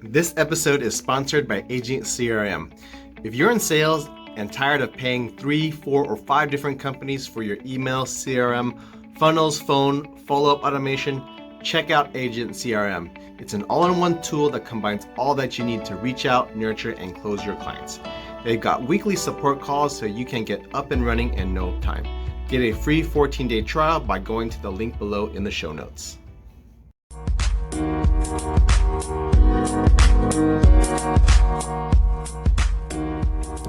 This episode is sponsored by Agent CRM. If you're in sales and tired of paying 3, 4, or 5 different companies for your email, CRM, funnels, phone, follow-up automation, check out Agent CRM. It's an all-in-one tool that combines all that you need to reach out, nurture, and close your clients. They've got weekly support calls so you can get up and running in no time. Get a free 14-day trial by going to the link below in the show notes.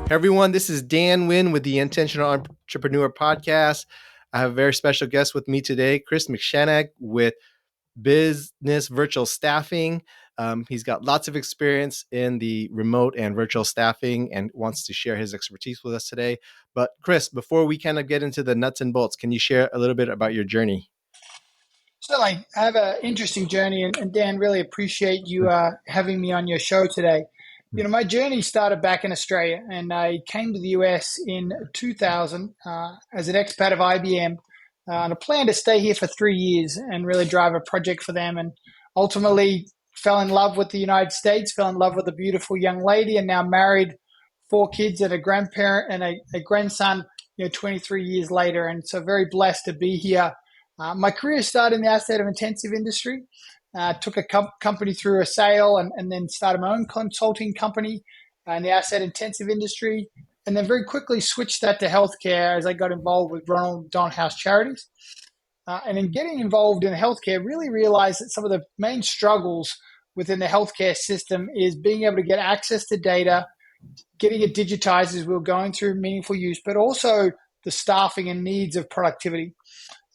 Hey everyone, this is Dan Nguyen with the Intentional Entrepreneur Podcast. I have a very special guest with me today, Chris McShanag with Business Virtual Staffing. He's got lots of experience in the remote and virtual staffing and wants to share his expertise with us today. But Chris, before we kind of get into the nuts and bolts, can you share a little bit about your journey? Certainly. I have an interesting journey, and Dan, really appreciate you having me on your show today. You know, my journey started back in Australia, and I came to the US in 2000 as an expat of IBM, and I planned to stay here for 3 years and really drive a project for them, and ultimately fell in love with the United States, fell in love with a beautiful young lady, and now married, 4 kids and a grandparent and a grandson, 23 years later. And so very blessed to be here. My career started in the asset intensive industry. Took a company through a sale and then started my own consulting company in the asset intensive industry. And then very quickly switched that to healthcare as I got involved with Ronald Don House Charities. And in getting involved in healthcare, really realized that some of the main struggles within the healthcare system is being able to get access to data, getting it digitized as we were going through meaningful use, but also the staffing and needs of productivity.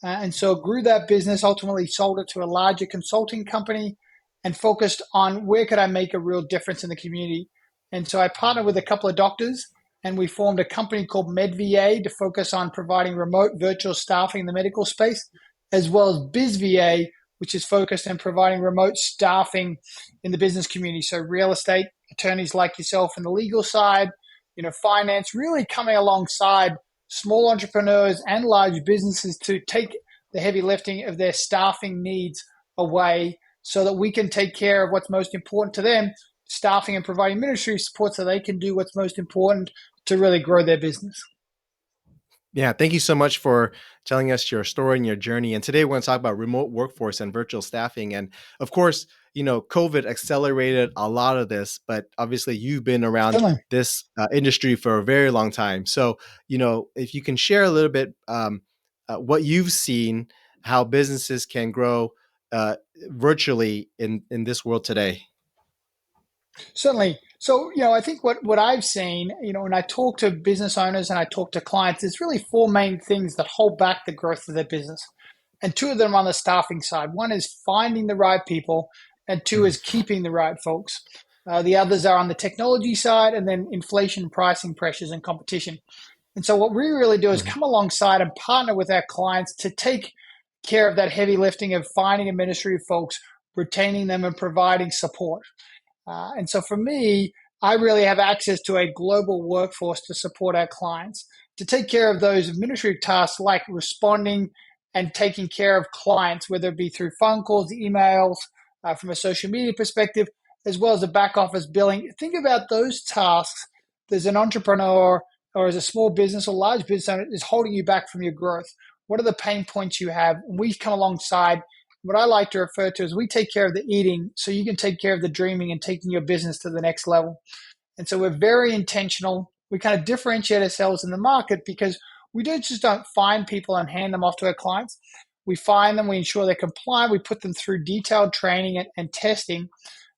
And so grew that business, ultimately sold it to a larger consulting company and focused on where could I make a real difference in the community. And so I partnered with a couple of doctors and we formed a company called MedVA to focus on providing remote virtual staffing in the medical space, as well as BizVA, which is focused on providing remote staffing in the business community. So real estate attorneys like yourself in the legal side, finance, really coming alongside small entrepreneurs and large businesses to take the heavy lifting of their staffing needs away so that we can take care of what's most important to them, staffing and providing administrative support so they can do what's most important to really grow their business. Yeah, thank you so much for telling us your story and your journey. And today we're going to talk about remote workforce and virtual staffing. And of course, COVID accelerated a lot of this, but obviously you've been around Certainly. this industry for a very long time. So, if you can share a little bit what you've seen, how businesses can grow virtually in this world today. Certainly. So, I think what I've seen, when I talk to business owners and I talk to clients, there's really 4 main things that hold back the growth of their business. And 2 of them are on the staffing side. One is finding the right people, and 2 is keeping the right folks. The others are on the technology side, and then inflation, pricing pressures, and competition. And so what we really do is come alongside and partner with our clients to take care of that heavy lifting of finding administrative folks, retaining them, and providing support. And so for me, I really have access to a global workforce to support our clients, to take care of those administrative tasks like responding and taking care of clients, whether it be through phone calls, emails, from a social media perspective, as well as the back office billing. Think about those tasks. There's an entrepreneur or as a small business or large business owner is holding you back from your growth. What are the pain points you have? And we come alongside. What I like to refer to is we take care of the eating so you can take care of the dreaming and taking your business to the next level. And so we're very intentional. We kind of differentiate ourselves in the market because we don't find people and hand them off to our clients. We find them, we ensure they're compliant, we put them through detailed training and testing.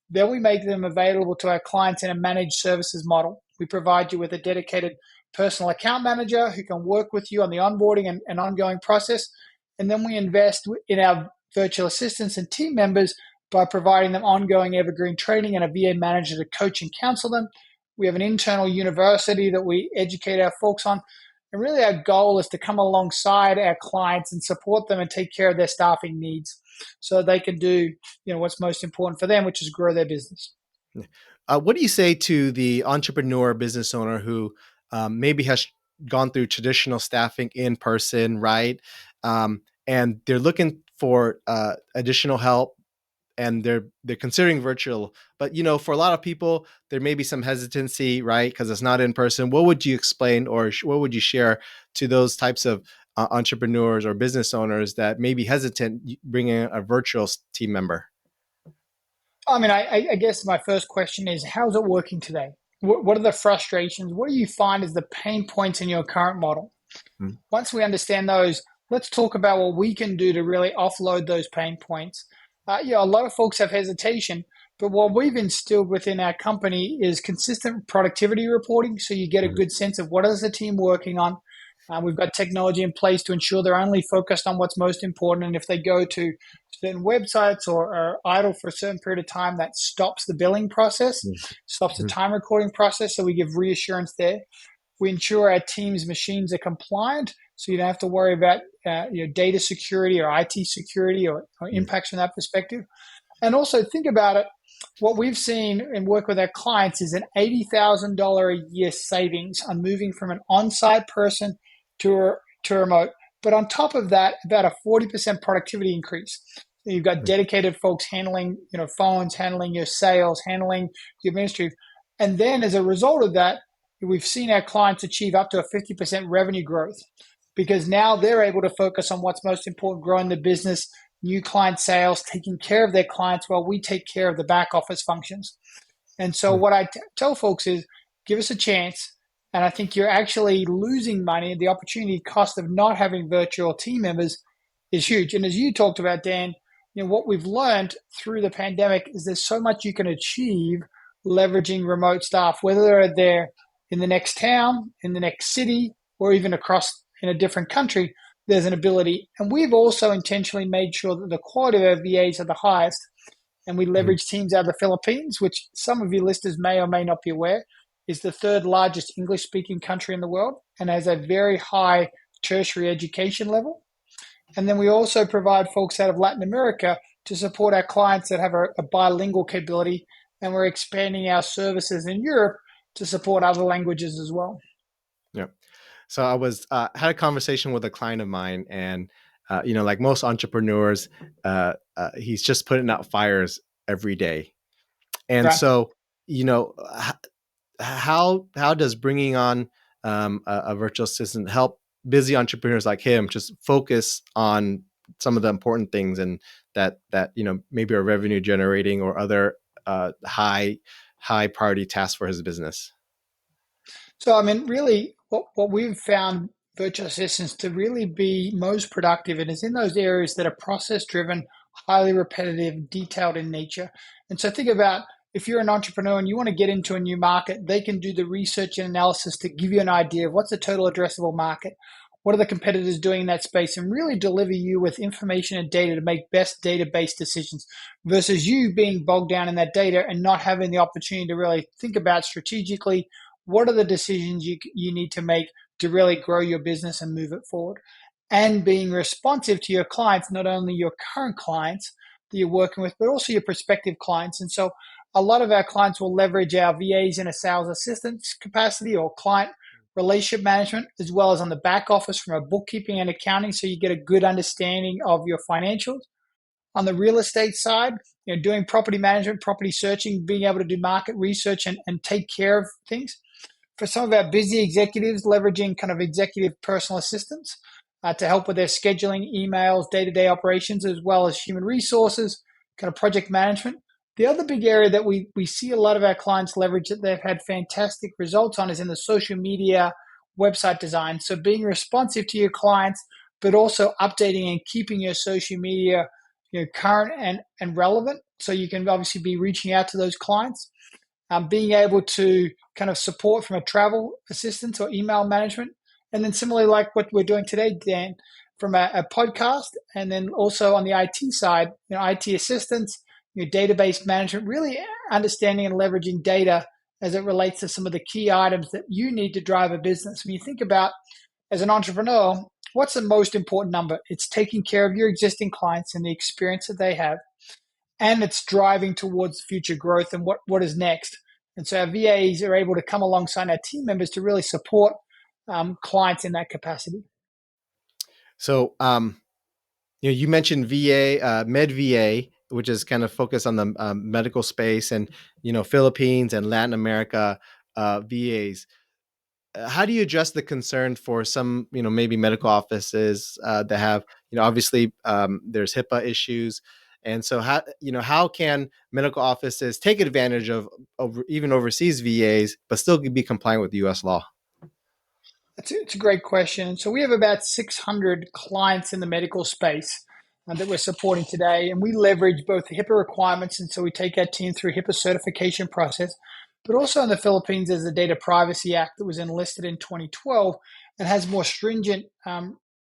Then we make them available to our clients in a managed services model. We provide you with a dedicated personal account manager who can work with you on the onboarding and ongoing process. And then we invest in our virtual assistants and team members by providing them ongoing evergreen training and a VA manager to coach and counsel them. We have an internal university that we educate our folks on. And really our goal is to come alongside our clients and support them and take care of their staffing needs so they can do what's most important for them, which is grow their business. What do you say to the entrepreneur business owner who maybe has gone through traditional staffing in person, right? And they're looking for additional help and they're considering virtual, but for a lot of people there may be some hesitancy, right? Because it's not in person. What would you explain, or what would you share to those types of entrepreneurs or business owners that may be hesitant bringing a virtual team member? I mean, I guess my first question is, how's it working today? What are the frustrations? What do you find is the pain points in your current model? Mm-hmm. Once we understand those, let's talk about what we can do to really offload those pain points. A lot of folks have hesitation, but what we've instilled within our company is consistent productivity reporting. So you get a good sense of what is the team working on. We've got technology in place to ensure they're only focused on what's most important. And if they go to certain websites or are idle for a certain period of time, that stops the billing process, stops the time recording process. So we give reassurance there. We ensure our team's machines are compliant, so you don't have to worry about data security or IT security or impacts from that perspective. And also think about it. What we've seen and work with our clients is an $80,000 a year savings on moving from an on-site person to remote. But on top of that, about a 40% productivity increase. So you've got dedicated folks handling, phones, handling your sales, handling your administrative. And then as a result of that, we've seen our clients achieve up to a 50% revenue growth because now they're able to focus on what's most important, growing the business, new client sales, taking care of their clients while we take care of the back office functions. And so what I tell folks is give us a chance. And I think you're actually losing money. The opportunity cost of not having virtual team members is huge. And as you talked about, Dan, what we've learned through the pandemic is there's so much you can achieve leveraging remote staff, whether they're there in the next town, in the next city, or even across in a different country, there's an ability. And we've also intentionally made sure that the quality of our VAs are the highest. And we leverage teams out of the Philippines, which some of your listeners may or may not be aware, is the third largest English speaking country in the world and has a very high tertiary education level. And then we also provide folks out of Latin America to support our clients that have a bilingual capability. And we're expanding our services in Europe to support other languages as well. Yeah. So I was had a conversation with a client of mine, and like most entrepreneurs, he's just putting out fires every day. And Right. so, how does bringing on a virtual assistant help busy entrepreneurs like him just focus on some of the important things, and that maybe are revenue generating or other high priority tasks for his business? So, I mean, really, what we've found virtual assistants to really be most productive and is in those areas that are process driven, highly repetitive, detailed in nature. And so, think about if you're an entrepreneur and you want to get into a new market, they can do the research and analysis to give you an idea of what's the total addressable market, what are the competitors doing in that space, and really deliver you with information and data to make best database decisions versus you being bogged down in that data and not having the opportunity to really think about strategically what are the decisions you need to make to really grow your business and move it forward, and being responsive to your clients, not only your current clients that you're working with, but also your prospective clients. And so a lot of our clients will leverage our VAs in a sales assistance capacity or client relationship management, as well as on the back office from a bookkeeping and accounting, so you get a good understanding of your financials. On the real estate side, doing property management, property searching, being able to do market research and take care of things. For some of our busy executives, leveraging kind of executive personal assistants to help with their scheduling, emails, day-to-day operations, as well as human resources, kind of project management. The other big area that we see a lot of our clients leverage that they've had fantastic results on is in the social media website design. So being responsive to your clients, but also updating and keeping your social media current and relevant. So you can obviously be reaching out to those clients. Being able to kind of support from a travel assistance or email management. And then similarly, like what we're doing today, Dan, from a podcast, and then also on the IT side, IT assistance, database management, really understanding and leveraging data as it relates to some of the key items that you need to drive a business. When you think about as an entrepreneur, what's the most important number? It's taking care of your existing clients and the experience that they have, and it's driving towards future growth and what is next. And so our VAs are able to come alongside our team members to really support clients in that capacity. So, you mentioned VA, Med VA. which is kind of focused on the medical space, and Philippines and Latin America VAs. How do you address the concern for some, maybe medical offices that have, obviously there's HIPAA issues, and so how can medical offices take advantage of even overseas VAs but still be compliant with U.S. law? It's a great question. So we have about 600 clients in the medical space that we're supporting today, and we leverage both the HIPAA requirements, and so we take our team through HIPAA certification process. But also in the Philippines, there's the Data Privacy Act that was enlisted in 2012 and has more stringent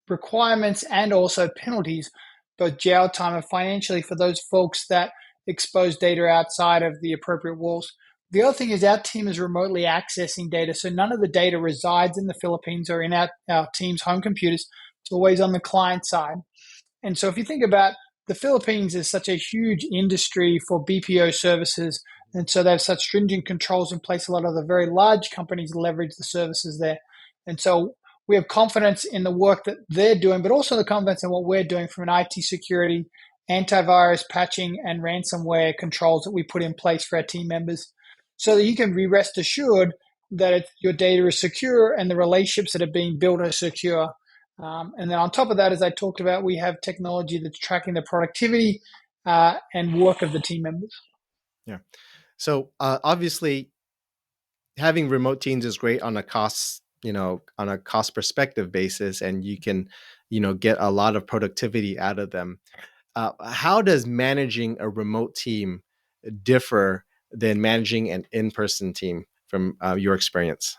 requirements and also penalties, both jail time and financially, for those folks that expose data outside of the appropriate walls. The other thing is our team is remotely accessing data. So none of the data resides in the Philippines or in our team's home computers. It's always on the client side. And so if you think about the Philippines is such a huge industry for BPO services. And so they have such stringent controls in place. A lot of the very large companies leverage the services there. And so we have confidence in the work that they're doing, but also the confidence in what we're doing from an IT security, antivirus patching, and ransomware controls that we put in place for our team members, so that you can be rest assured that your data is secure and the relationships that are being built are secure. And then on top of that, as I talked about, we have technology that's tracking the productivity and work of the team members. Yeah. So obviously, having remote teams is great on a cost perspective basis, and you can, get a lot of productivity out of them. How does managing a remote team differ than managing an in-person team from your experience?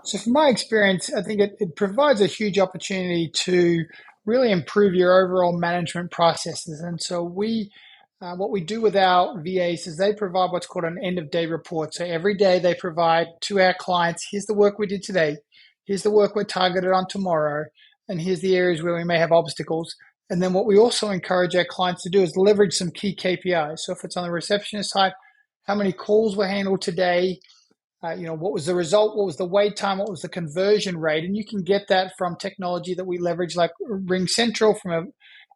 So from my experience, I think it provides a huge opportunity to really improve your overall management processes. And so what we do with our VAs is they provide what's called an end of day report. So every day they provide to our clients, here's the work we did today, here's the work we're targeted on tomorrow, and here's the areas where we may have obstacles. And then what we also encourage our clients to do is leverage some key KPIs. So if it's on the receptionist side, how many calls were handled today, what was the result, what was the wait time, what was the conversion rate, and you can get that from technology that we leverage like Ring Central from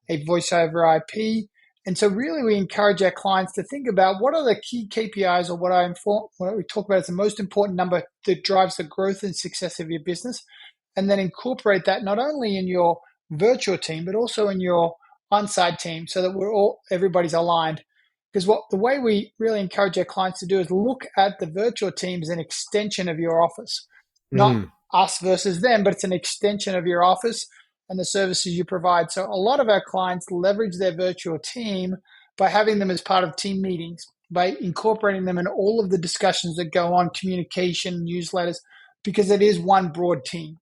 a voice over IP. And so really we encourage our clients to think about what are the key KPIs, or what we talk about as the most important number that drives the growth and success of your business, and then incorporate that not only in your virtual team but also in your on-site team, so that everybody's aligned. Because the way we really encourage our clients to do is look at the virtual team as an extension of your office, not Mm. us versus them, but it's an extension of your office and the services you provide. So a lot of our clients leverage their virtual team by having them as part of team meetings, by incorporating them in all of the discussions that go on, communication, newsletters, because it is one broad team.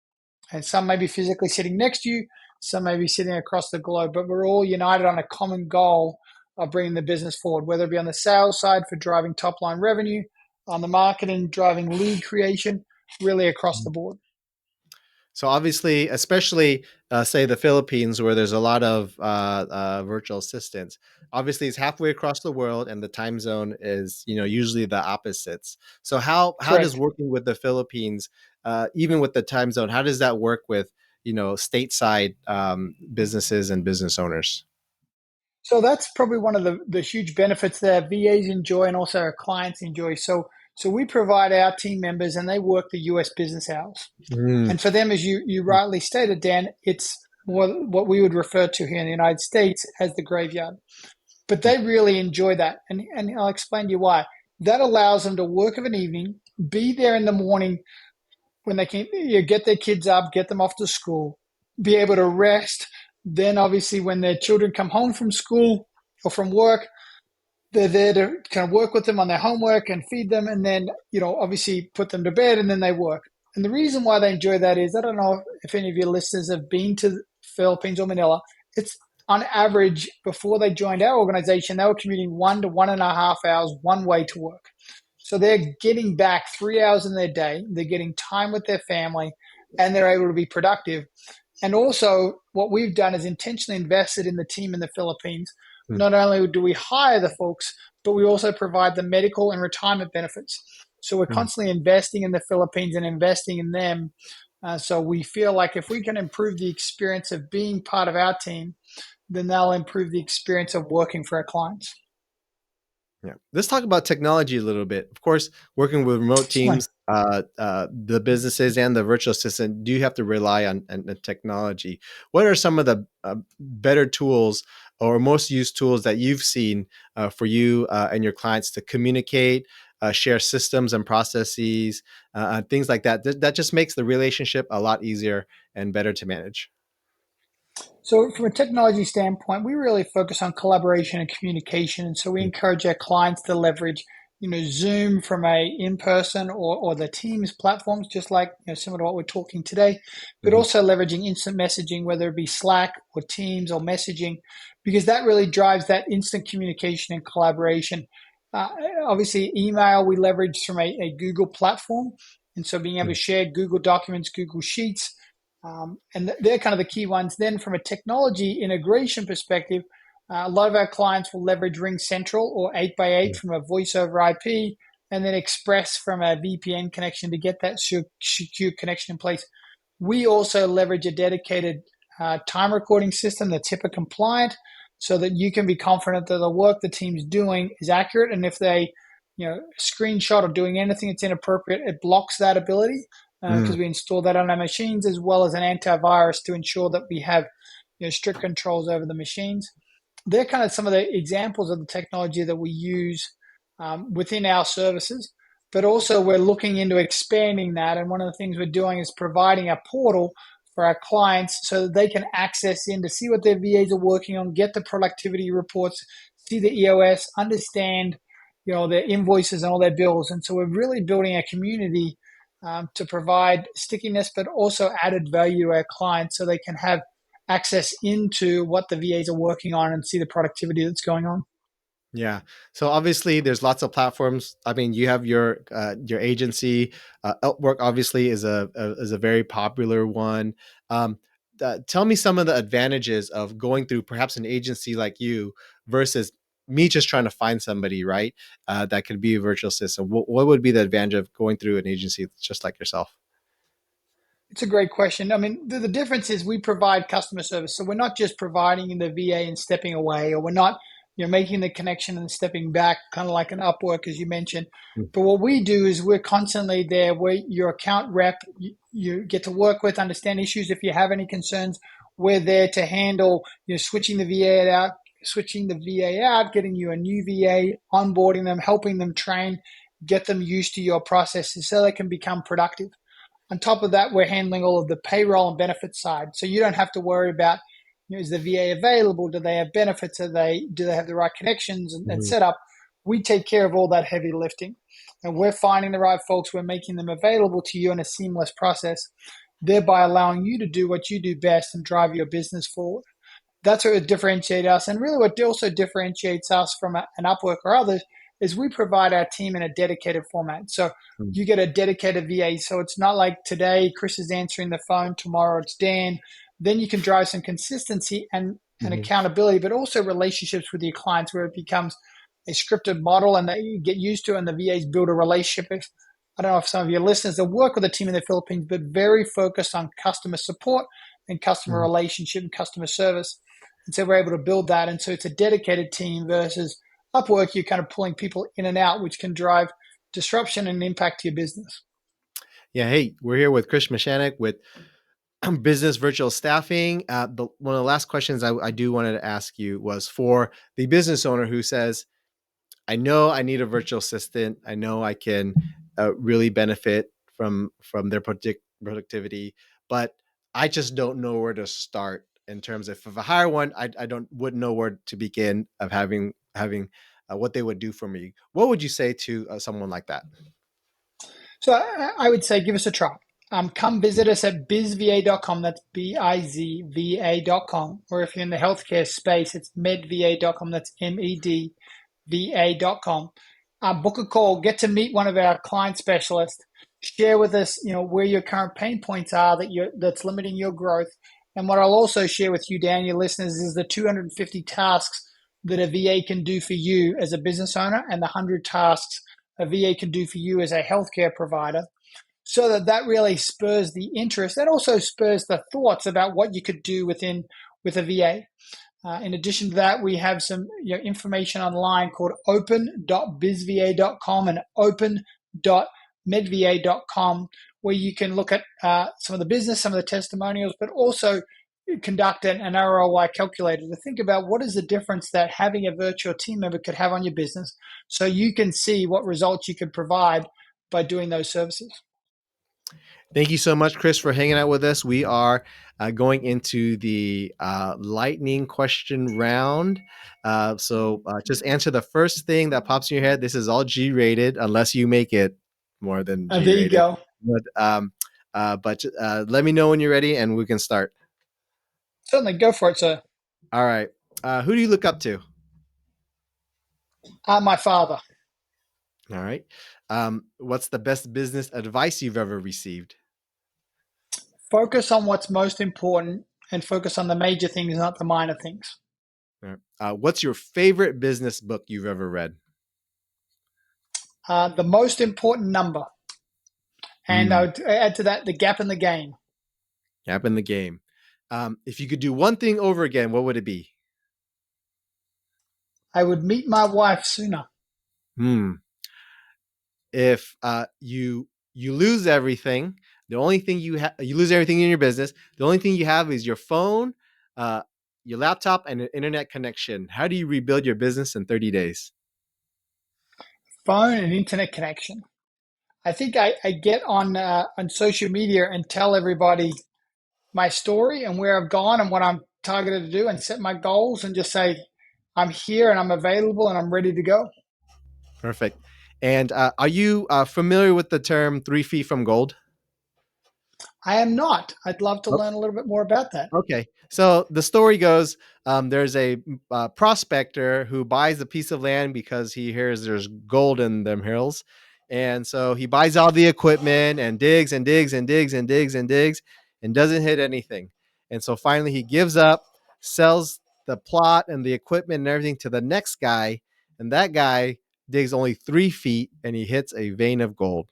And some may be physically sitting next to you, some may be sitting across the globe, but we're all united on a common goal of bringing the business forward, whether it be on the sales side for driving top line revenue, on the marketing, driving lead creation, really across the board. So obviously, especially say the Philippines, where there's a lot of virtual assistants. Obviously, it's halfway across the world, and the time zone is usually the opposites. So how does Correct. working with the Philippines, even with the time zone, how does that work with stateside businesses and business owners? So that's probably one of the huge benefits that VAs enjoy and also our clients enjoy. So we provide our team members and they work the US business hours. Mm. And for them, as you rightly stated, Dan, it's what we would refer to here in the United States as the graveyard. But they really enjoy that. And I'll explain to you why. That allows them to work of an evening, be there in the morning when they can get their kids up, get them off to school, be able to rest. Then, obviously, when their children come home from school or from work, they're there to kind of work with them on their homework and feed them, and then, obviously put them to bed, and then they work. And the reason why they enjoy that is, I don't know if any of your listeners have been to the Philippines or Manila. It's on average, before they joined our organization, they were commuting 1 to 1.5 hours one way to work. So they're getting back 3 hours in their day. They're getting time with their family, and they're able to be productive. And also, what we've done is intentionally invested in the team in the Philippines. Mm. Not only do we hire the folks, but we also provide the medical and retirement benefits. So we're Mm. constantly investing in the Philippines and investing in them. So we feel like if we can improve the experience of being part of our team, then they'll improve the experience of working for our clients. Yeah. Let's talk about technology a little bit. Of course, working with remote Certainly. teams, the businesses and the virtual assistant do have to rely on the technology. What are some of the better tools or most used tools that you've seen for you and your clients to communicate, share systems and processes, things like that? That just makes the relationship a lot easier and better to manage. So, from a technology standpoint, we really focus on collaboration and communication, and so we encourage our clients to leverage, Zoom from a in-person or the Teams platforms, just like similar to what we're talking today, but Mm-hmm. also leveraging instant messaging, whether it be Slack or Teams or messaging, because that really drives that instant communication and collaboration. Uh, Obviously, email we leverage from a Google platform, and so being able to share Google Documents, Google Sheets. And they're kind of the key ones. Then, from a technology integration perspective, a lot of our clients will leverage Ring Central or 8x8 from a voice over IP, and then Express from a VPN connection to get that secure connection in place. We also leverage a dedicated time recording system that's HIPAA compliant so that you can be confident that the work the team's doing is accurate. And if they, screenshot or doing anything that's inappropriate, it blocks that ability because we install that on our machines as well as an antivirus to ensure that we have strict controls over the machines. They're kind of some of the examples of the technology that we use within our services, but also we're looking into expanding that. And one of the things we're doing is providing a portal for our clients so that they can access in to see what their VAs are working on, get the productivity reports, see the EOS, understand their invoices and all their bills. And so we're really building a community to provide stickiness, but also added value to our clients so they can have access into what the VAs are working on and see the productivity that's going on. Yeah. So obviously, there's lots of platforms. I mean, you have your agency. Upwork obviously is a very popular one. Um, Tell me some of the advantages of going through perhaps an agency like you versus me just trying to find somebody, right? That could be a virtual assistant. What would be the advantage of going through an agency just like yourself? It's a great question. I mean, the difference is we provide customer service. So we're not just providing the VA and stepping away, or we're not, making the connection and stepping back, kind of like an Upwork, as you mentioned. But what we do is we're constantly there. We're your account rep. You get to work with, understand issues if you have any concerns. We're there to handle, switching the VA out, getting you a new VA, onboarding them, helping them train, get them used to your processes so they can become productive. On top of that, we're handling all of the payroll and benefits side. So you don't have to worry about, is the VA available? Do they have benefits? Do they have the right connections and Mm-hmm. setup? We take care of all that heavy lifting. And we're finding the right folks. We're making them available to you in a seamless process, thereby allowing you to do what you do best and drive your business forward. That's what differentiates us. And really what also differentiates us from an Upwork or others is we provide our team in a dedicated format. So you get a dedicated VA. So it's not like today Chris is answering the phone, tomorrow it's Dan. Then you can drive some consistency and Mm-hmm. accountability, but also relationships with your clients where it becomes a scripted model and that you get used to and the VAs build a relationship. I don't know if some of your listeners that work with a team in the Philippines, but very focused on customer support and customer relationship and customer service. And so we're able to build that. And so it's a dedicated team versus Upwork, you're kind of pulling people in and out, which can drive disruption and impact to your business. Yeah. Hey, we're here with Chris McShanag with business virtual staffing. One of the last questions I do wanted to ask you was for the business owner who says, I know I need a virtual assistant. I know I can really benefit from their productivity, but I just don't know where to start in terms of if I hire one, I don't wouldn't know where to begin of having what they would do for me. What would you say to someone like that? So I would say give us a try. Come visit us at bizva.com. That's bizva.com. Or if you're in the healthcare space, it's medva.com. That's medva.com. Book a call. Get to meet one of our client specialists. Share with us, where your current pain points are that's limiting your growth. And what I'll also share with you, Dan, your listeners, is the 250 tasks that a VA can do for you as a business owner, and the 100 tasks a VA can do for you as a healthcare provider, so that really spurs the interest and also spurs the thoughts about what you could do with a VA. In addition to that, we have some information online called open.bizva.com and open.medva.com, where you can look at some of the business, some of the testimonials, but also conduct an ROI calculator to think about what is the difference that having a virtual team member could have on your business, so you can see what results you can provide by doing those services. Thank you so much, Chris, for hanging out with us. We are going into the lightning question round. So just answer the first thing that pops in your head. This is all G rated, unless you make it more than G There you rated. go. But let me know when you're ready and we can start. Certainly, go for it, sir. All right. Who do you look up to? My father. All right. What's the best business advice you've ever received? Focus on what's most important and focus on the major things, not the minor things. All right. What's your favorite business book you've ever read? The most important number. And I would add to that the gap in the game. Gap in the game. If you could do one thing over again, what would it be? I would meet my wife sooner. If you lose everything, the only thing you lose everything in your business. The only thing you have is your phone, your laptop, and an internet connection. How do you rebuild your business in 30 days? Phone and internet connection. I think I get on social media and tell everybody my story and where I've gone and what I'm targeted to do, and set my goals and just say, I'm here and I'm available and I'm ready to go. Perfect. And are you familiar with the term 3 feet from gold? I am not. I'd love to learn a little bit more about that. Okay. So the story goes, there's a prospector who buys a piece of land because he hears there's gold in them hills. And so he buys all the equipment and digs and digs and digs and digs and digs and doesn't hit anything. And so finally he gives up, sells the plot and the equipment and everything to the next guy. And that guy digs only 3 feet and he hits a vein of gold.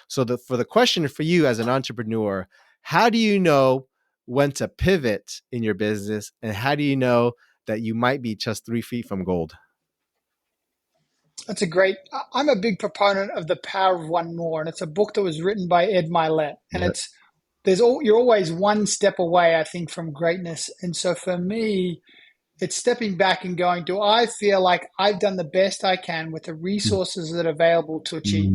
So for the question for you as an entrepreneur, how do you know when to pivot in your business, and how do you know that you might be just 3 feet from gold? That's a great. I'm a big proponent of The Power of One More, and it's a book that was written by Ed Milet, and you're always one step away, I think, from greatness. And so for me, it's stepping back and going, do I feel like I've done the best I can with the resources that are available to achieve?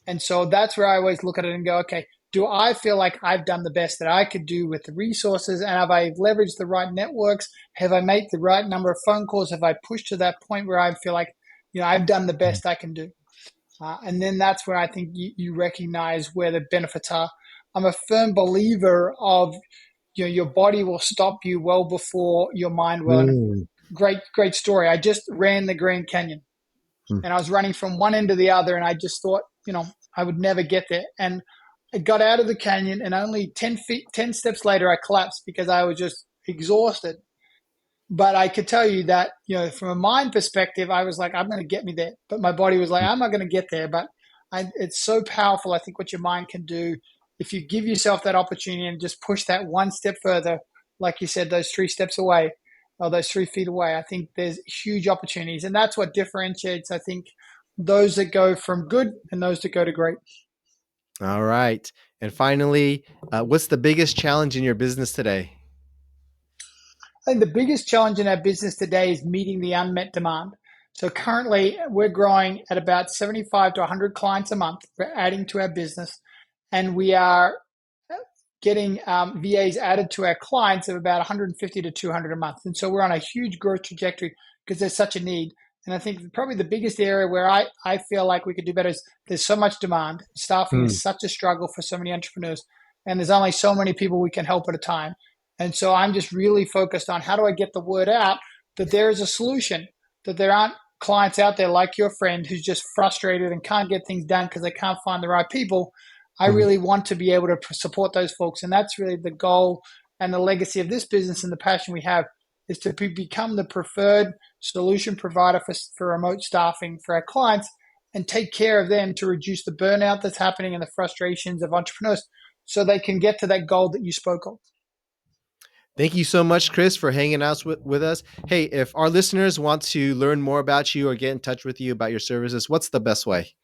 And so that's where I always look at it and go, okay, do I feel like I've done the best that I could do with the resources? And have I leveraged the right networks? Have I made the right number of phone calls? Have I pushed to that point where I feel like, I've done the best I can do? And then that's where I think you recognize where the benefits are. I'm a firm believer of, your body will stop you well before your mind will. Great story. I just ran the Grand Canyon. And I was running from one end to the other, and I just thought, I would never get there. And I got out of the canyon, and only 10 steps later, I collapsed because I was just exhausted. But I could tell you that, from a mind perspective, I was like, I'm going to get me there. But my body was like, I'm not going to get there. But it's so powerful, I think, what your mind can do if you give yourself that opportunity and just push that one step further. Like you said, those 3 steps away, or those 3 feet away, I think there's huge opportunities. And that's what differentiates, I think, those that go from good and those that go to great. All right. And finally, what's the biggest challenge in your business today? I think the biggest challenge in our business today is meeting the unmet demand. So currently, we're growing at about 75 to 100 clients a month. We're adding to our business, and we are getting VAs added to our clients of about 150 to 200 a month. And so we're on a huge growth trajectory because there's such a need. And I think probably the biggest area where I feel like we could do better is there's so much demand. Staffing is such a struggle for so many entrepreneurs, and there's only so many people we can help at a time. And so I'm just really focused on how do I get the word out that there is a solution, that there aren't clients out there like your friend who's just frustrated and can't get things done because they can't find the right people. I really want to be able to support those folks. And that's really the goal and the legacy of this business, and the passion we have is to become the preferred solution provider for remote staffing for our clients and take care of them to reduce the burnout that's happening and the frustrations of entrepreneurs so they can get to that goal that you spoke of. Thank you so much, Chris, for hanging out with us. Hey, if our listeners want to learn more about you or get in touch with you about your services, what's the best way?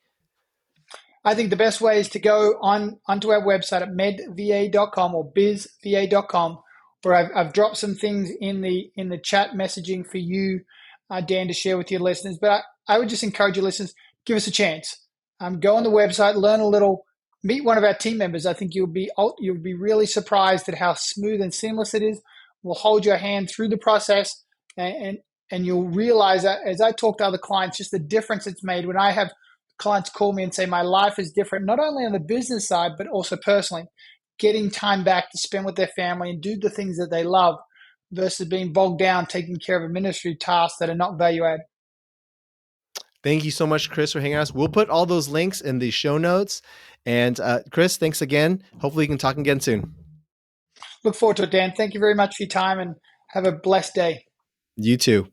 I think the best way is to go onto our website at medva.com or bizva.com, where I've dropped some things in the chat messaging for you, Dan, to share with your listeners. But I would just encourage your listeners, give us a chance. Go on the website, learn a little, meet one of our team members. I think you'll be really surprised at how smooth and seamless it is. We'll hold your hand through the process, and you'll realize that as I talk to other clients, just the difference it's made when I have clients call me and say my life is different, not only on the business side, but also personally, getting time back to spend with their family and do the things that they love versus being bogged down taking care of administrative tasks that are not value add. Thank you so much, Chris, for hanging out with us. We'll put all those links in the show notes. And Chris, thanks again. Hopefully, we can talk again soon. Look forward to it, Dan. Thank you very much for your time and have a blessed day. You too.